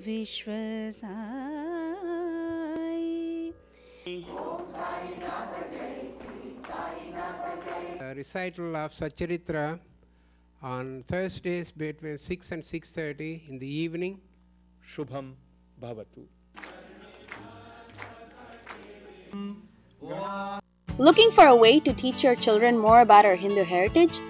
Viswasai. Recital of Satcharitra on Thursdays between 6 and 6:30 in the evening. Shubham Bhavatu. Looking for a way to teach your children more about our Hindu heritage?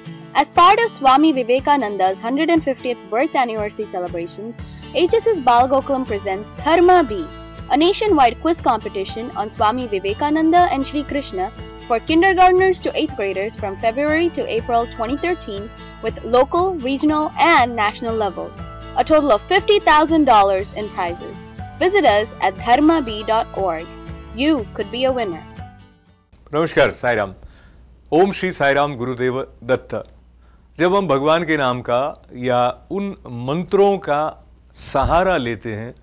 As part of Swami Vivekananda's 150th birth anniversary celebrations, HSS Balagokulam presents Dharma Bee, a nationwide quiz competition on Swami Vivekananda and Sri Krishna for kindergartners to 8th graders from February to April 2013 with local, regional, and national levels. A total of $50,000 in prizes. Visit us at dharmabee.org. You could be a winner. नमस्कार साईराम। ओम श्री साईराम गुरुदेव दत्त। जब हम भगवान के नाम का या उन मंत्रों का सहारा लेते हैं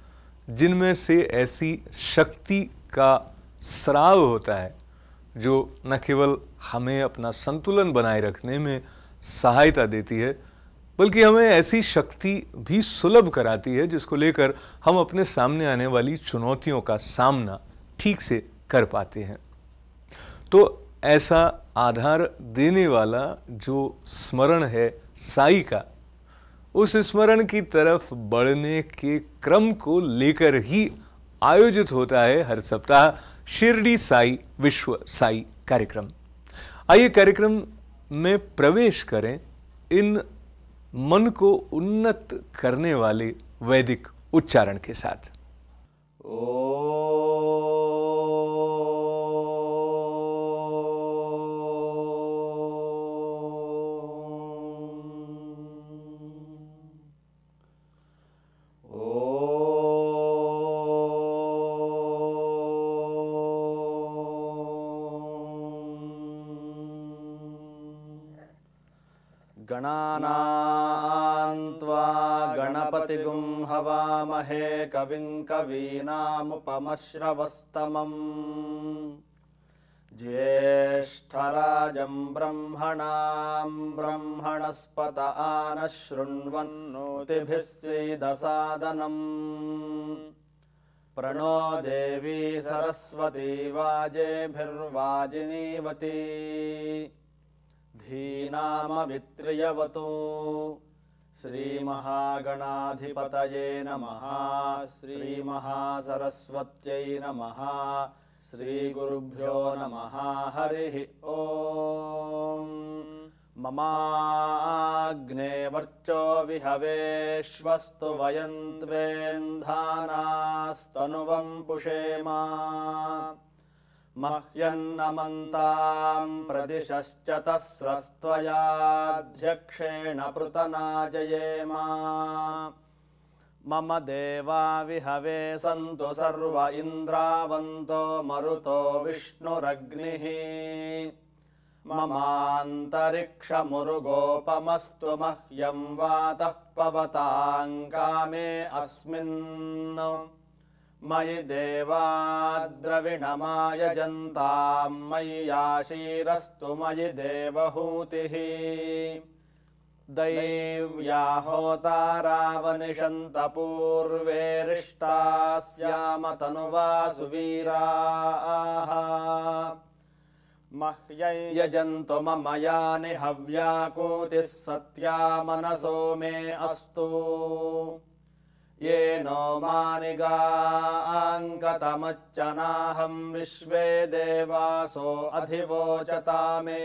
जिनमें से ऐसी शक्ति का स्राव होता है जो न केवल हमें अपना संतुलन बनाए रखने में सहायता देती है बल्कि हमें ऐसी शक्ति भी सुलभ कराती है जिसको लेकर हम अपने सामने आने वाली चुनौतियों का सामना ठीक से कर पाते हैं। तो ऐसा आधार देने वाला जो स्मरण है साई का, उस स्मरण की तरफ बढ़ने के क्रम को लेकर ही आयोजित होता है हर सप्ताह शिरडी साई विश्व साई कार्यक्रम। आइए कार्यक्रम में प्रवेश करें इन मन को उन्नत करने वाले वैदिक उच्चारण के साथ। गणानान्त्वा गणपतिगुं हवामहे कविं कवीनामुपमश्रवस्तमम् ज्येष्ठराजं ब्रह्मणां ब्रह्मणस्पत आनः शृण्वन्नोतिभिः सीदसादनम् प्रणो देवी सरस्वती वाजेभिर्वाजिनीवती धीनामवित्र्यवतु। श्रीमहागणाधिपतये नमः। श्रीमहासरस्वत्यै नमः। श्रीगुरुभ्यो नमः। हरिः ओम्। ममाग्ने वर्चो विहवेश्वस्तु वयन्त्वेन्धानास्तनुवं पुषेमा मह्यन्नमन्तां प्रदिशश्चतस्रस्त्वयाध्यक्षेण पृतनाजयेमा। मम देवा विहवे सन्तु सर्व इन्द्रावन्तो मरुतो विष्णुरग्निः। ममान्तरिक्षमुरुगोपमस्तु मह्यं वातः पवतां कामे अस्मिन्। मयि देवाद्रविणमायजन्तां मय्याशीरस्तु मयि देवहूतिः। दैव्या होतारावनिषन्त पूर्वेरिष्टाः स्याम तनुवा सुवीराः। मह्यै यजन्तु मम यानि हव्याकूतिः सत्या मनसो मे अस्तु। येनो मानिगाङ्कतमच्चनाहं विश्वे देवासो अधिवोचता मे।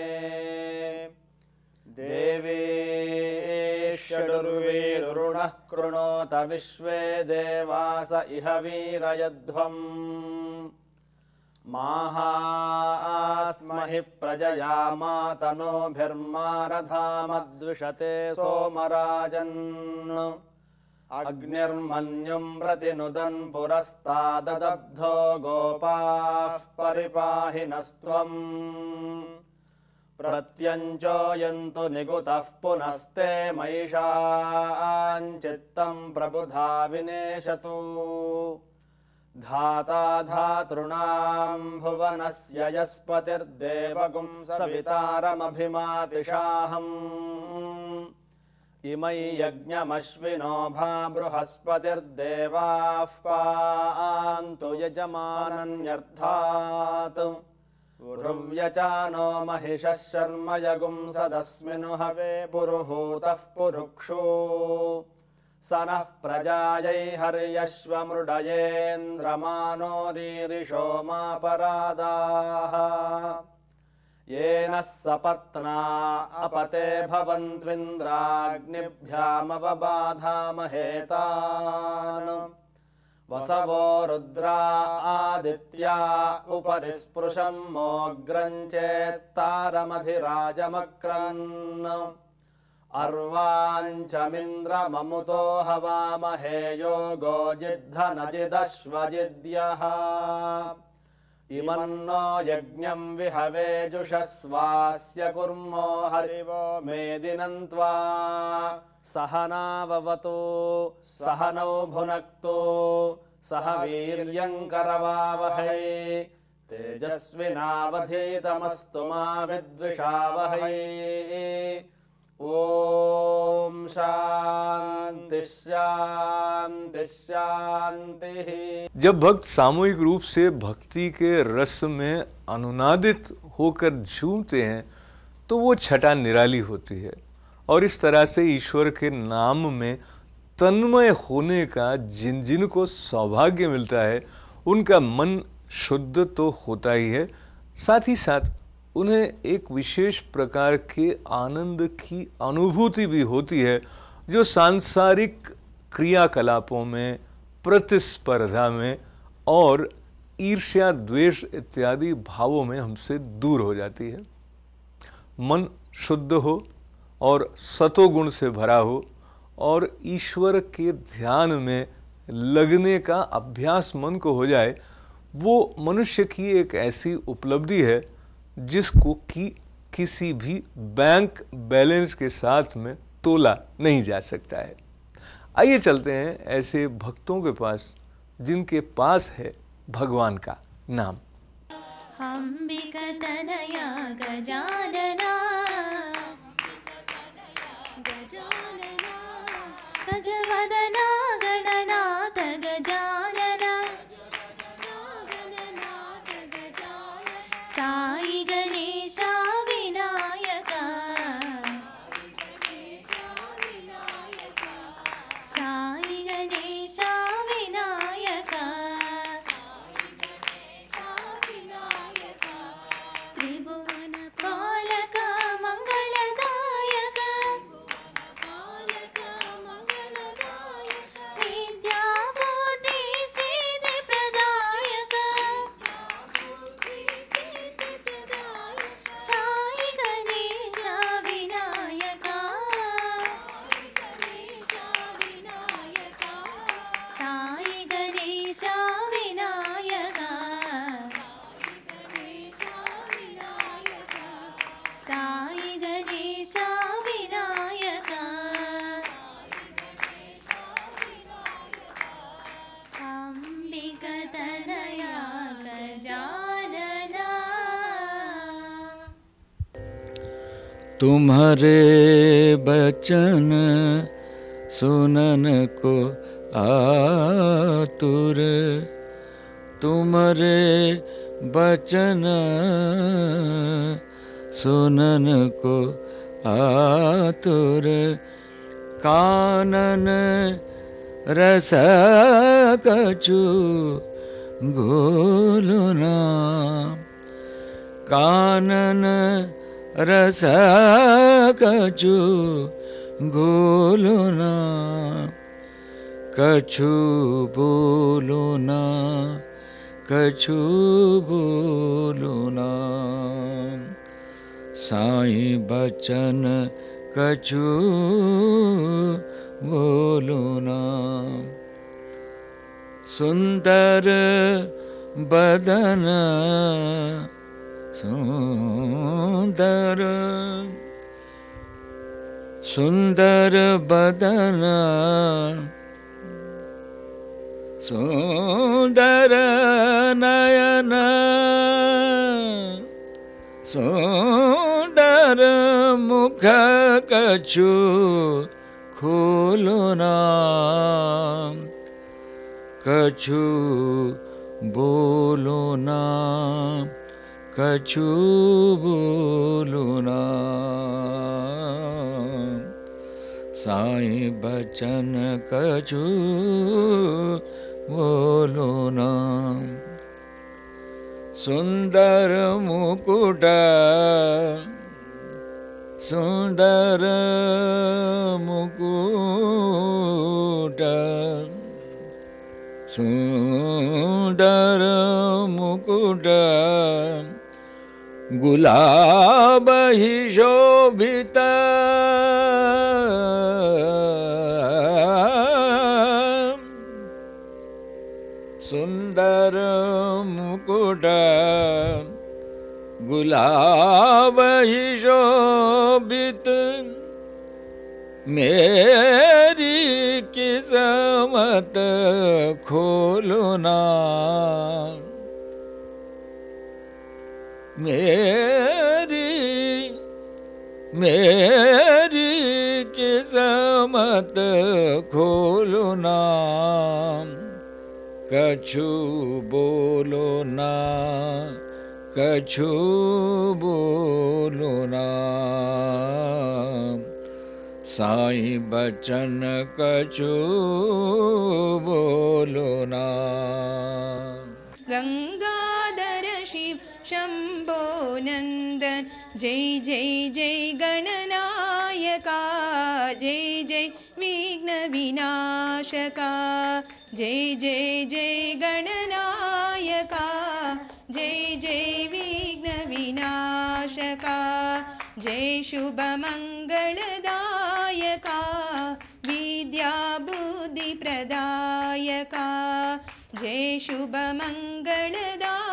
देवेश्वरुर्वीरुणः कृणोत विश्वे देवास इह वीरयध्वम्। माहास्महि प्रजया मातनोभिर्मारधामद्विषते सोमराजन्। अग्निर्मन्युं प्रतिनुदन् पुरस्ताददब्धो गोपाः परिपाहि नस्त्वम्। प्रत्यञ्चोयन्तु निगुतः पुनस्ते मयिषाञ्चित्तं प्रबुधा विनेशतु। धाता धातॄणां भुवनस्य यस्पतिर्देवगुं सवितारमभिमातिशाहम्। इमै यज्ञमश्विनो भा बृहस्पतिर्देवाः पान्तु यजमानन्यर्थात् ऋव्यचानो महिषः शर्म यगुंसदस्मिन् हवे पुरुहूतः पुरुक्षु स नः प्रजायै हर्यश्वमृडयेन्द्रमानो रीरिषो मापरादाः येन सपत्ना अपते भवन्त्विन्द्राग्निभ्यामवबाधामहेतान् वसवो रुद्रा आदित्या उपरि स्पृशं मोग्रं चेत्तारमधिराजमक्रन् अर्वाञ्चमिन्द्रममुतो हवामहे योगो जिद्धनजिदश्वजिद्यः इमन्नो यज्ञं विहवे जुषस्वास्य कुर्मो हरिवो मेदिनन्त्वा सहनाववतु सहनौ भुनक्तु सह वीर्यङ्करवावहै तेजस्विनावधीतमस्तु मा विद्विषावहै ओम शांति शांति शांति। जब भक्त सामूहिक रूप से भक्ति के रस में अनुनादित होकर झूमते हैं तो वो छटा निराली होती है और इस तरह से ईश्वर के नाम में तन्मय होने का जिन जिन को सौभाग्य मिलता है उनका मन शुद्ध तो होता ही है, साथ ही साथ उन्हें एक विशेष प्रकार के आनंद की अनुभूति भी होती है जो सांसारिक क्रियाकलापों में, प्रतिस्पर्धा में और ईर्ष्या द्वेष इत्यादि भावों में हमसे दूर हो जाती है। मन शुद्ध हो और सतोगुण से भरा हो और ईश्वर के ध्यान में लगने का अभ्यास मन को हो जाए, वो मनुष्य की एक ऐसी उपलब्धि है जिसको कि किसी भी बैंक बैलेंस के साथ में तोला नहीं जा सकता है। आइए चलते हैं ऐसे भक्तों के पास जिनके पास है भगवान का नाम। अंबिका तनया गजानना गजवदना गणनाथ गजानना साई गणेशा विनायका साई गणेशा विनायका त्रिभुवन पालक मंगलदायक विद्या बुद्धि सिद्धि प्रदायक साई गणेशा विनायका साई गणेशा विनायका साई गणेशा विनायका अंबिका तनया गजानना। तुम्हारे बचन सुनन को आतुर, तुम्हारे बचन सुनन को आतुर, कानन रस कछु घोलो ना, कानन रस कछु घोलो ना, कछु बोलो ना, कछु बोलो ना, साईं बचन कछु बोलो ना। सुंदर बदन सुंदर सुंदर बदन सुंदर नयन सुंदर मुख कछु खोलो ना, कछु बोलो ना, कछु बोलो ना। साईं बचन कछु बोलो ना। सुंदर मुकुट, सुंदर मुकुट, सुंदर मुकुट, गुलाब ही शोभित, सुंदर मुकुट, गुलाब ही शोभित, मेरी किस्मत खोलो ना, मेरी किस्मत खोलो ना, कछु बोलो ना, कछु बोलो ना। साईं बचन कछु बोलो ना। गंगाधर शिव शंभो नंदन, जय जय जय गणनायका, जय जय विघ्न विनाशका, जय जय जय गणनायका, जय जय विघ्न विनाशका, जय शुभ मंगलदायका, विद्या बुद्धि प्रदायका, जय शुभ मंगलदायका,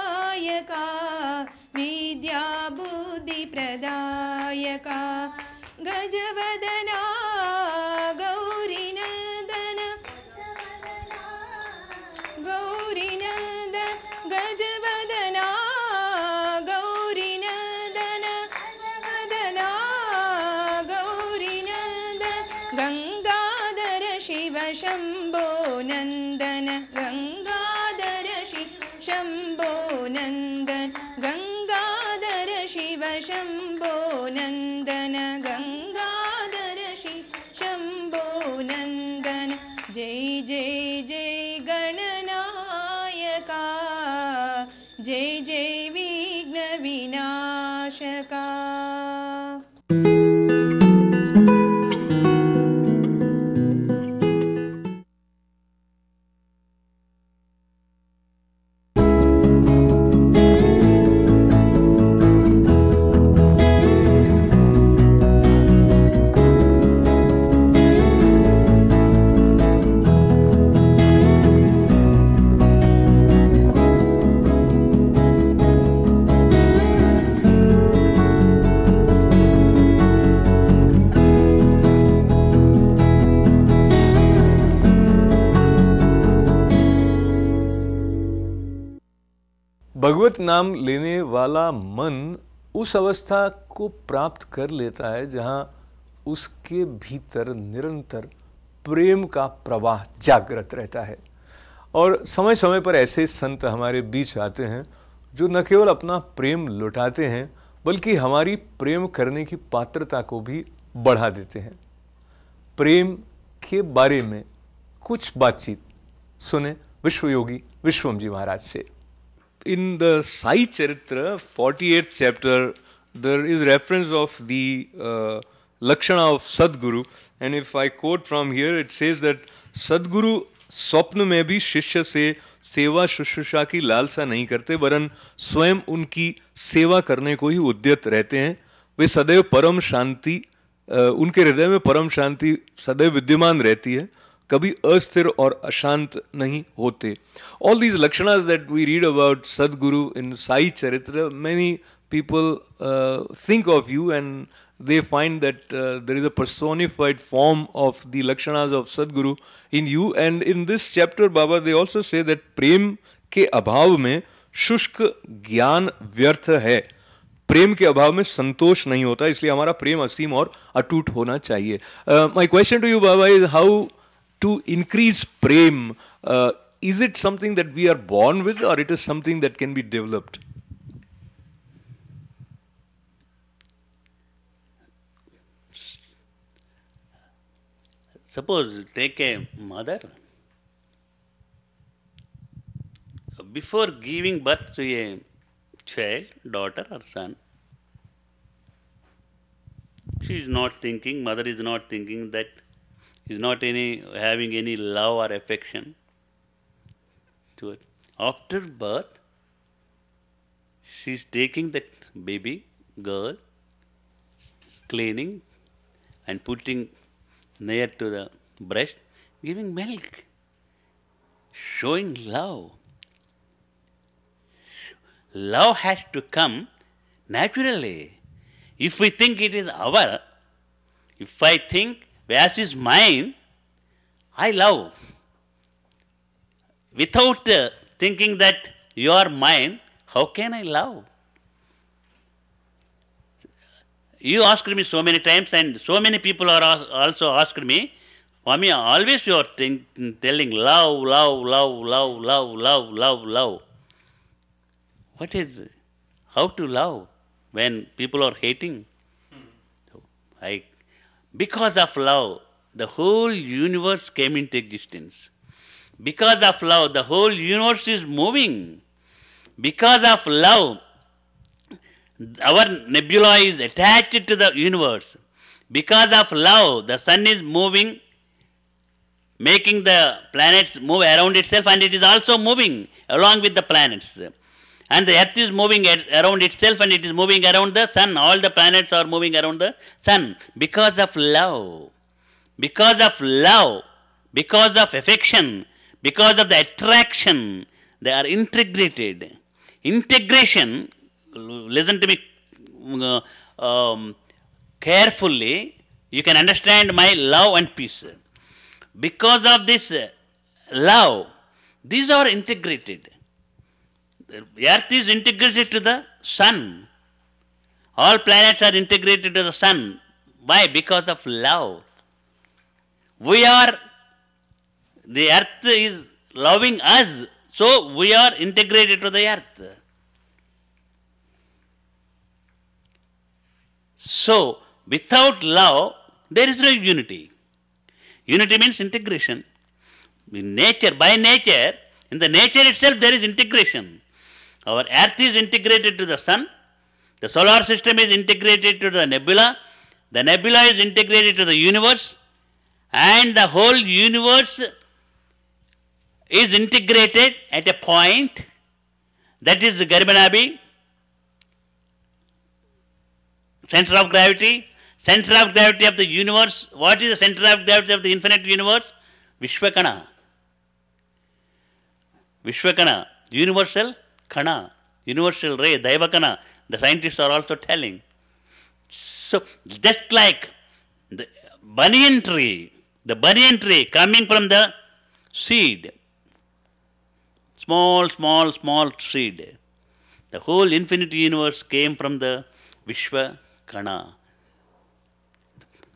विद्या बुद्धि प्रदायका, गजवदना गौरीनंदन, गौरीनंदन, गजवदना गौरीनंदन, गजवदना गौरीनंदन, गंगाधर शिव शंभो नंदन, गंगाधर शिव शंभो नंदन, गंगाधर शिव शंभो नंदन, गंगाधर शिव शंभो नंदन, जय जय जय गणनायका, जय जय विघ्न विनाशका। भगवत नाम लेने वाला मन उस अवस्था को प्राप्त कर लेता है जहां उसके भीतर निरंतर प्रेम का प्रवाह जागृत रहता है। और समय समय पर ऐसे संत हमारे बीच आते हैं जो न केवल अपना प्रेम लुटाते हैं बल्कि हमारी प्रेम करने की पात्रता को भी बढ़ा देते हैं। प्रेम के बारे में कुछ बातचीत सुने विश्वयोगी विश्वम जी महाराज से। In the Sai Charitra 48th chapter, there is reference of the Lakshana of Sadguru, and if I quote from here, it says that Sadguru स्वप्न में भी शिष्य से सेवा शुश्रूषा की लालसा नहीं करते, वरन स्वयं उनकी सेवा करने को ही उद्यत रहते हैं। वे सदैव परम शांति, उनके हृदय में परम शांति सदैव विद्यमान रहती है, कभी अस्थिर और अशांत नहीं होते। All these lakshanas that we read about Sadguru in Sai Charitra, many people think of you and they find that there is a personified form of the lakshanas of Sadguru in you. And in this chapter, Baba, they also say that प्रेम के अभाव में शुष्क ज्ञान व्यर्थ है। प्रेम के अभाव में संतोष नहीं होता, इसलिए हमारा प्रेम असीम और अटूट होना चाहिए. My question to you Baba is how to increase prem. Is it something that we are born with, or it is something that can be developed? Suppose take a mother. Before giving birth to a child, daughter or son, she is not thinking, mother is not thinking that, is not having any love or affection to it. After birth, she is taking that baby girl, cleaning and putting near to the breast, giving milk, showing love. Love has to come naturally. If we think it is our, if I think Vyas is mine, I love. Without thinking that you are mine, how can I love? You asked me so many times, and so many people are also asked me, Swami, always you are telling love, love, love, love, love, love, love, love. What is, how to love when people are hating? Because of love, the whole universe came into existence. Because of love, the whole universe is moving. Because of love, our nebula is attached to the universe. Because of love, the sun is moving, making the planets move around itself, and it is also moving along with the planets. And the earth is moving around itself, and it is moving around the sun. All the planets are moving around the sun. Because of love. Because of love. Because of affection. Because of the attraction, they are integrated. Integration, listen to me carefully, you can understand my love and peace. Because of this love, these are integrated. The earth is integrated to the sun. All planets are integrated to the sun. Why? Because of love. The earth is loving us, so we are integrated to the earth. So, without love, there is no unity. Unity means integration. In nature, by nature, in the nature itself there is integration. Our earth is integrated to the sun, the solar system is integrated to the nebula is integrated to the universe, and the whole universe is integrated at a point, that is the Garbhanabi, center of gravity of the universe. What is the center of gravity of the infinite universe? Vishwakana. Vishwakana, universal Kana, universal ray, Daivakana. The scientists are also telling. So, just like the banyan tree coming from the seed, small seed. The whole infinite universe came from the Vishwakana.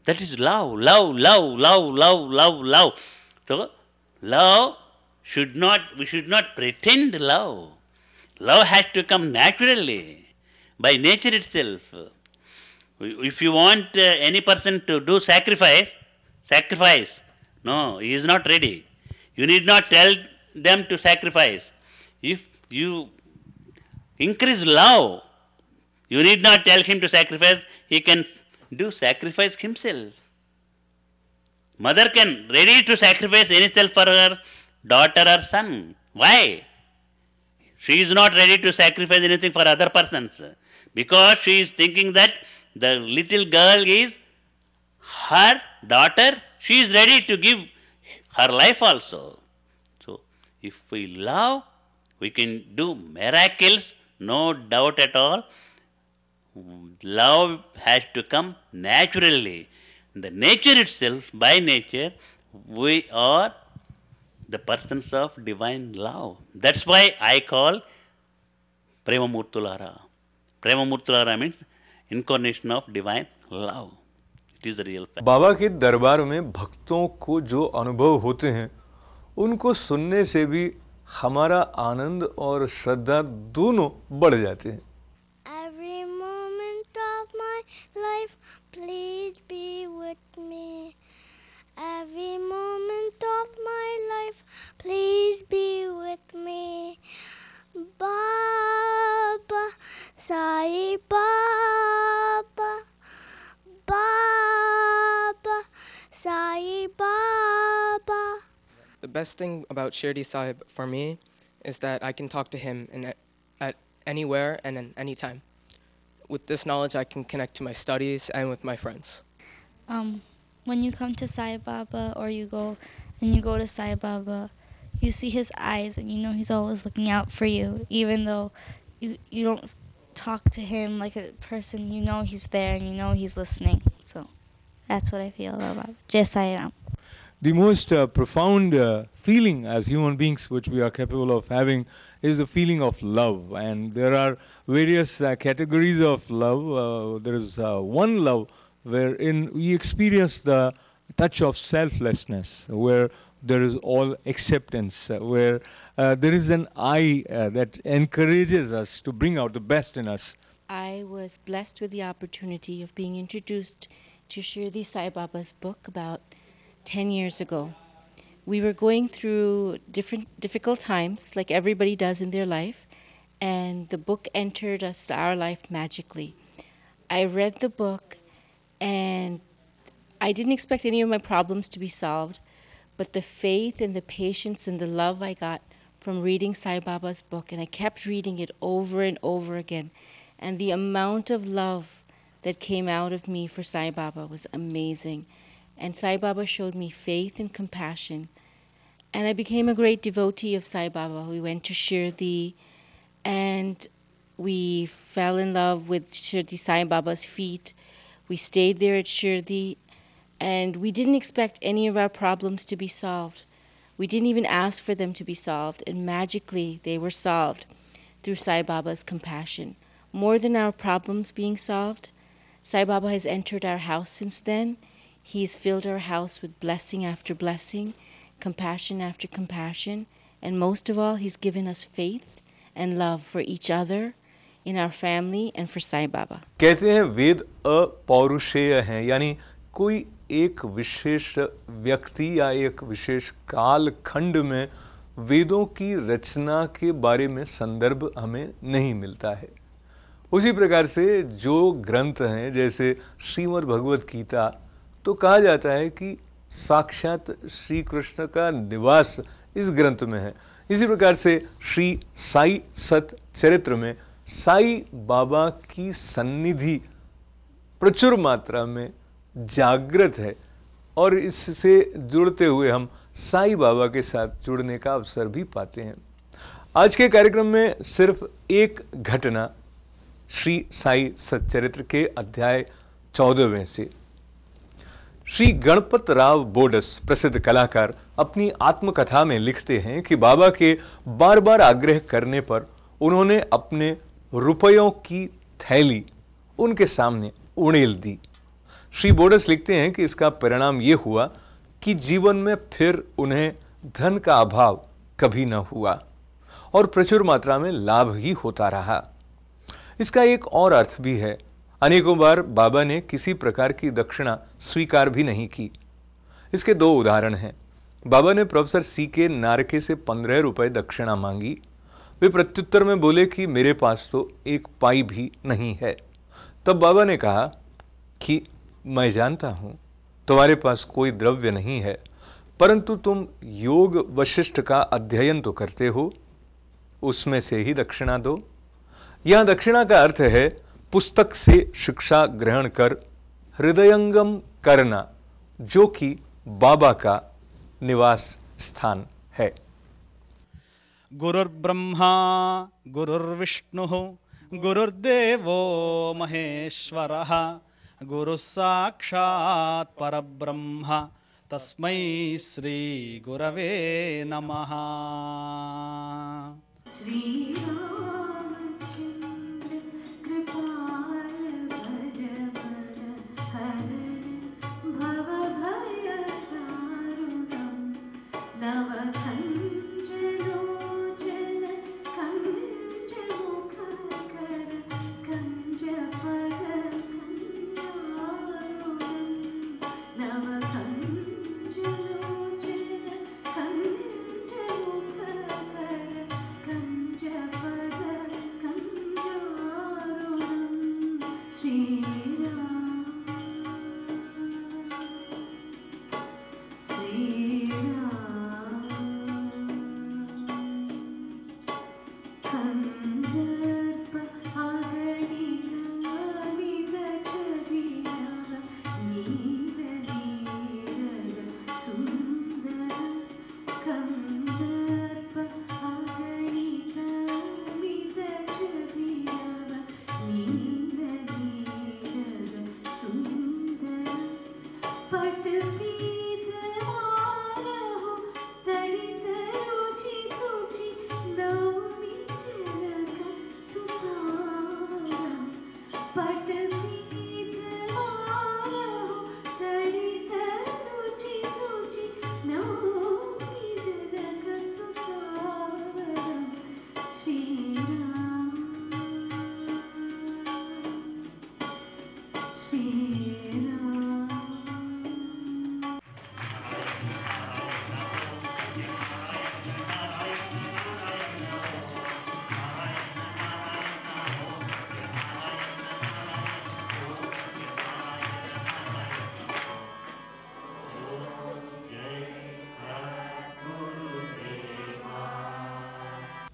That is love. So, love we should not pretend love. Love has to come naturally, by nature itself. If you want any person to do sacrifice, no, he is not ready. You need not tell them to sacrifice. If you increase love, you need not tell him to sacrifice, he can do sacrifice himself. Mother can ready to sacrifice anyself for her daughter or son. Why? She is not ready to sacrifice anything for other persons, because she is thinking that the little girl is her daughter. She is ready to give her life also. So, if we love, we can do miracles, no doubt at all. Love has to come naturally. The nature itself, by nature, we are the persons of divine love. That's why I call Prema Murtulara. Premamurtilara means incarnation of divine love. It is the real fact. बाबा के दरबार में भक्तों को जो अनुभव होते हैं उनको सुनने से भी हमारा आनंद और श्रद्धा दोनों बढ़ जाते हैं. Every moment of my life, please be with me. Every moment of my life, please be with me. Baba, Sai Baba, Baba, Sai Baba. The best thing about Shirdi Sahib for me is that I can talk to him at anywhere and in any time. With this knowledge, I can connect to my studies and with my friends. When you come to Sai Baba or you go to Sai Baba, you see his eyes and you know he's always looking out for you. Even though you don't talk to him like a person, you know he's there and you know he's listening. So that's what I feel about Jai Sai Ram. The most profound feeling as human beings which we are capable of having is the feeling of love. And there are various categories of love. There is one love wherein we experience the touch of selflessness, where there is all acceptance, where there is an I that encourages us to bring out the best in us. I was blessed with the opportunity of being introduced to Shirdi Sai Baba's book about 10 years ago. We were going through difficult times, like everybody does in their life, and the book entered our life magically. I read the book, and I didn't expect any of my problems to be solved, but the faith and the patience and the love I got from reading Sai Baba's book, and I kept reading it over and over again, and the amount of love that came out of me for Sai Baba was amazing. And Sai Baba showed me faith and compassion. And I became a great devotee of Sai Baba. We went to Shirdi and we fell in love with Shirdi Sai Baba's feet. We stayed there at Shirdi and we didn't expect any of our problems to be solved. We didn't even ask for them to be solved, and magically they were solved through Sai Baba's compassion. More than our problems being solved, Sai Baba has entered our house since then. He's filled our house with blessing after blessing, compassion after compassion, and most of all, he's given us faith and love for each other, in our family, and for Sai Baba. कहते हैं वेद अपौरुषेय हैं, यानी कोई एक विशेष व्यक्ति या एक विशेष काल खंड में वेदों की रचना के बारे में संदर्भ हमें नहीं मिलता है. उसी प्रकार से जो ग्रंथ हैं जैसे श्रीमद् भगवत गीता, तो कहा जाता है कि साक्षात श्री कृष्ण का निवास इस ग्रंथ में है. इसी प्रकार से श्री साई सत चरित्र में साई बाबा की सन्निधि प्रचुर मात्रा में जागृत है और इससे जुड़ते हुए हम साई बाबा के साथ जुड़ने का अवसर भी पाते हैं. आज के कार्यक्रम में सिर्फ एक घटना श्री साई सच्चरित्र के अध्याय 14वें से. श्री गणपत राव बोडस प्रसिद्ध कलाकार अपनी आत्मकथा में लिखते हैं कि बाबा के बार बार आग्रह करने पर उन्होंने अपने रुपयों की थैली उनके सामने उड़ेल दी. श्री बोडस लिखते हैं कि इसका परिणाम यह हुआ कि जीवन में फिर उन्हें धन का अभाव कभी न हुआ और प्रचुर मात्रा में लाभ ही होता रहा. इसका एक और अर्थ भी है. अनेकों बार बाबा ने किसी प्रकार की दक्षिणा स्वीकार भी नहीं की. इसके दो उदाहरण हैं. बाबा ने प्रोफेसर C.K. नारके से 15 रुपए दक्षिणा मांगी. वे प्रत्युत्तर में बोले कि मेरे पास तो एक पाई भी नहीं है. तब बाबा ने कहा कि मैं जानता हूं तुम्हारे पास कोई द्रव्य नहीं है, परंतु तुम योग वशिष्ठ का अध्ययन तो करते हो, उसमें से ही दक्षिणा दो. यहां दक्षिणा का अर्थ है पुस्तक से शिक्षा ग्रहण कर हृदयंगम करना, जो कि बाबा का निवास स्थान है. गुरुर्ब्रह्मा गुरुर्विष्णुः गुरुर्देवो महेश्वरः गुरुः साक्षात् परब्रह्म तस्मै श्री गुरवे नमः. श्री रामचंद्र कृपा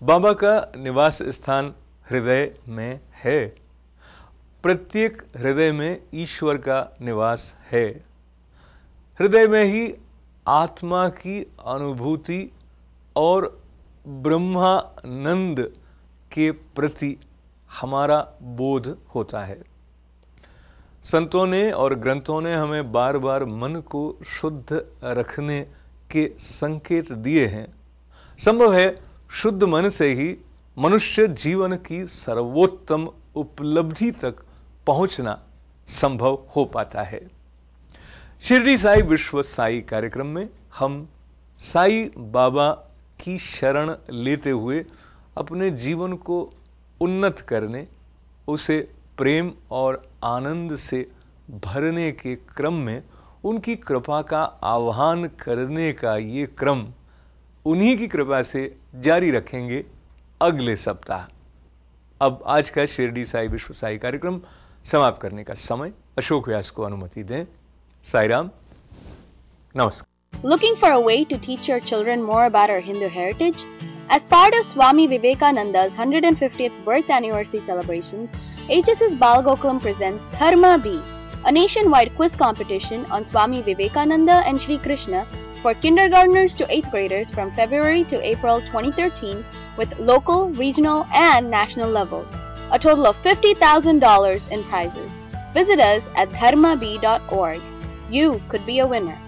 बाबा का निवास स्थान हृदय में है। प्रत्येक हृदय में ईश्वर का निवास है। हृदय में ही आत्मा की अनुभूति और ब्रह्मानंद के प्रति हमारा बोध होता है। संतों ने और ग्रंथों ने हमें बार बार मन को शुद्ध रखने के संकेत दिए हैं। संभव है शुद्ध मन से ही मनुष्य जीवन की सर्वोत्तम उपलब्धि तक पहुंचना संभव हो पाता है। शिरडी साई विश्व साई कार्यक्रम में हम साई बाबा की शरण लेते हुए अपने जीवन को उन्नत करने, उसे प्रेम और आनंद से भरने के क्रम में उनकी कृपा का आह्वान करने का ये क्रम उन्हीं की कृपा से जारी रखेंगे अगले सप्ताह। अब आज का शिरडी साई विश्व साई कार्यक्रम समाप्त करने का समय अशोक व्यास को अनुमति दें। साई राम, नमस्कार। Looking for a way to teach your children more about our Hindu heritage? As part of Swami Vivekananda's 150th birth anniversary celebrations, HSS Balagokulam presents Dharma B, a nationwide quiz competition on Swami Vivekananda and Shri Krishna for kindergartners to 8th graders from February to April 2013 with local, regional, and national levels. A total of $50,000 in prizes. Visit us at dharmab.org. You could be a winner.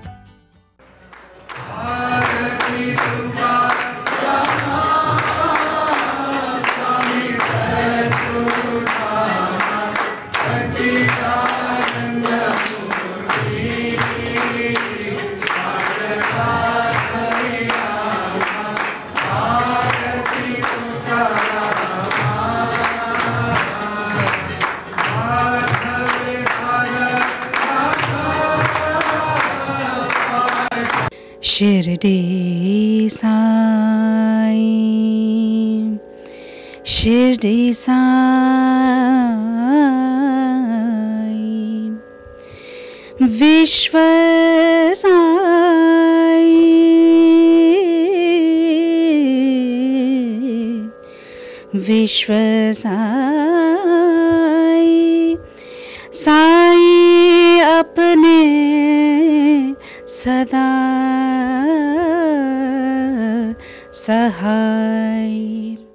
Shirdi Sai, Shirdi Sai, Vishwa Sai, Vishwa Sai, Sai apne सदा सहाय।